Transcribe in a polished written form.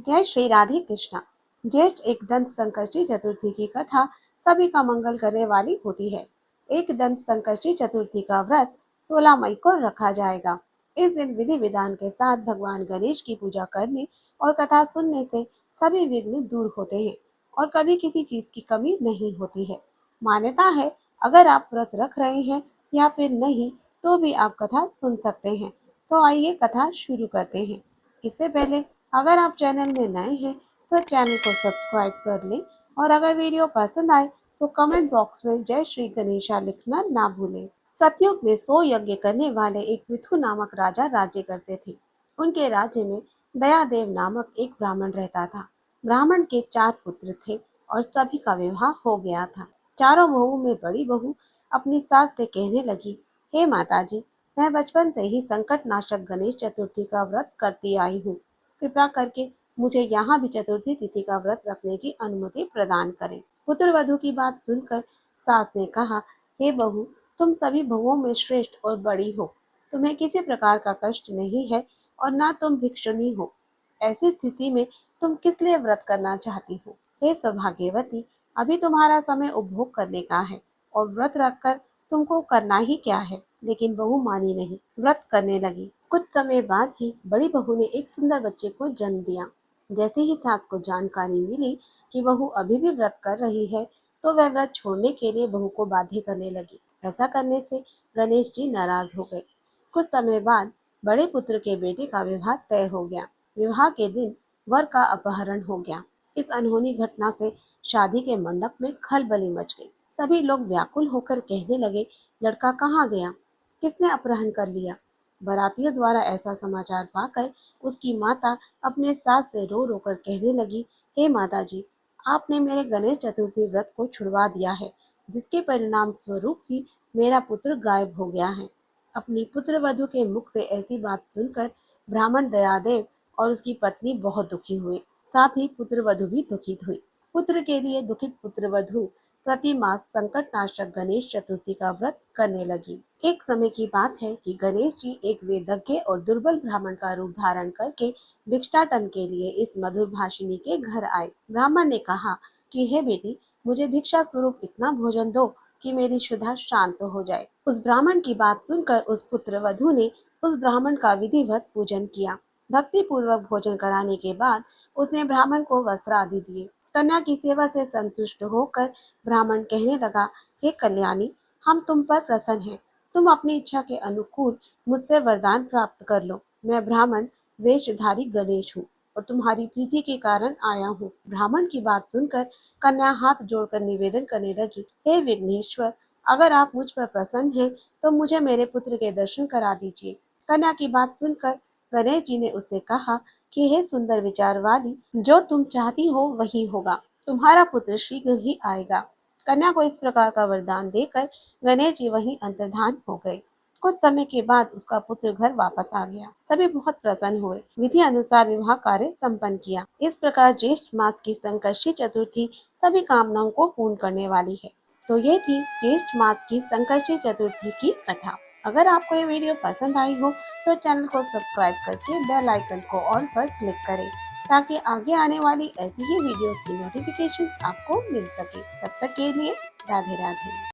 जय श्री राधे कृष्णा। ज्येष्ठ एक दंत संकष्टी चतुर्थी की कथा सभी का मंगल करने वाली होती है। एक दंत संकष्टी चतुर्थी का व्रत 16 मई को रखा जाएगा। इस दिन विधि विधान के साथ भगवान गणेश की पूजा करने और कथा सुनने से सभी विघ्न दूर होते हैं और कभी किसी चीज की कमी नहीं होती है। मान्यता है, अगर आप व्रत रख रहे हैं या फिर नहीं तो भी आप कथा सुन सकते हैं। तो आइए कथा शुरू करते हैं। इससे पहले अगर आप चैनल में नए हैं तो चैनल को सब्सक्राइब कर लें और अगर वीडियो पसंद आए तो कमेंट बॉक्स में जय श्री गणेशा लिखना ना भूलें। सतयुग में 100 यज्ञ करने वाले एक पृथु नामक राजा राज्य करते थे। उनके राज्य में दयादेव नामक एक ब्राह्मण रहता था। ब्राह्मण के 4 पुत्र थे और सभी का विवाह हो गया था। चारों बहुओं में बड़ी बहू अपनी सास से कहने लगी, हे माताजी, मैं बचपन से ही संकट नाशक गणेश चतुर्थी का व्रत करती आई हूँ। कृपया करके मुझे यहाँ भी चतुर्थी तिथि का व्रत रखने की अनुमति प्रदान करें। पुत्र वधू की बात सुनकर सास ने कहा, हे बहू, तुम सभी बहुओं में श्रेष्ठ और बड़ी हो। तुम्हें किसी प्रकार का कष्ट नहीं है और ना तुम भिक्षुणी हो। ऐसी स्थिति में तुम किस लिए व्रत करना चाहती हो? हे सौभाग्यवती, अभी तुम्हारा समय उपभोग करने का है और व्रत रखकर तुमको करना ही क्या है। लेकिन बहू मानी नहीं, व्रत करने लगी। कुछ समय बाद ही बड़ी बहू ने एक सुंदर बच्चे को जन्म दिया। जैसे ही सास को जानकारी मिली कि बहू अभी भी व्रत कर रही है तो वह व्रत छोड़ने के लिए बहू को बाध्य करने लगी। ऐसा करने से गणेश जी नाराज हो गए। कुछ समय बाद बड़े पुत्र के बेटे का विवाह तय हो गया। विवाह के दिन वर का अपहरण हो गया। इस अनहोनी घटना से शादी के मंडप में खलबली मच गई। सभी लोग व्याकुल होकर कहने लगे, लड़का कहाँ गया, किसने अपहरण कर लिया। बारातियों द्वारा ऐसा समाचार पाकर उसकी माता अपने सास से रो रो कर कहने लगी, हे माता जी, आपने मेरे गणेश चतुर्थी व्रत को छुड़वा दिया है, जिसके परिणाम स्वरूप ही मेरा पुत्र गायब हो गया है। अपनी पुत्र वधू के मुख से ऐसी बात सुनकर ब्राह्मण दयादेव और उसकी पत्नी बहुत दुखी हुए। साथ ही पुत्र वधू भी दुखित हुई। पुत्र के लिए दुखित पुत्र वधू प्रति मास संकटनाशक गणेश चतुर्थी का व्रत करने लगी। एक समय की बात है कि गणेश जी एक वेदज्ञ और दुर्बल ब्राह्मण का रूप धारण करके भिक्षाटन के लिए इस मधुर भाषिनी के घर आए। ब्राह्मण ने कहा कि हे बेटी, मुझे भिक्षा स्वरूप इतना भोजन दो कि मेरी क्षुधा शांत हो जाए। उस ब्राह्मण की बात सुनकर उस पुत्र वधू ने उस ब्राह्मण का विधिवत पूजन किया। भक्ति पूर्वक भोजन कराने के बाद उसने ब्राह्मण को वस्त्र आदि दिए। कन्या की सेवा से संतुष्ट होकर ब्राह्मण कहने लगा, हे कल्याणी, हम तुम पर प्रसन्न हैं। तुम अपनी इच्छा के अनुकूल मुझसे वरदान प्राप्त कर लो। मैं ब्राह्मण वेशधारी गणेश हूँ और तुम्हारी प्रीति के कारण आया हूँ। ब्राह्मण की बात सुनकर कन्या हाथ जोड़कर निवेदन करने लगी, हे विघ्नेश्वर, अगर आप मुझ पर प्रसन्न हैं तो मुझे मेरे पुत्र के दर्शन करा दीजिए। कन्या की बात सुनकर गणेश जी ने उससे कहा कि हे सुंदर विचार वाली, जो तुम चाहती हो वही होगा। तुम्हारा पुत्र शीघ्र ही आएगा। कन्या को इस प्रकार का वरदान देकर गणेश जी वहीं अंतर्धान हो गए। कुछ समय के बाद उसका पुत्र घर वापस आ गया। सभी बहुत प्रसन्न हुए। विधि अनुसार विवाह कार्य संपन्न किया। इस प्रकार ज्येष्ठ मास की संकष्टी चतुर्थी सभी कामनाओं को पूर्ण करने वाली है। तो ये थी ज्येष्ठ मास की संकष्टी चतुर्थी की कथा। अगर आपको ये वीडियो पसंद आई हो तो चैनल को सब्सक्राइब करके बेल आइकन को ऑल पर क्लिक करें ताकि आगे आने वाली ऐसी ही वीडियोस की नोटिफिकेशंस आपको मिल सके। तब तक के लिए राधे राधे।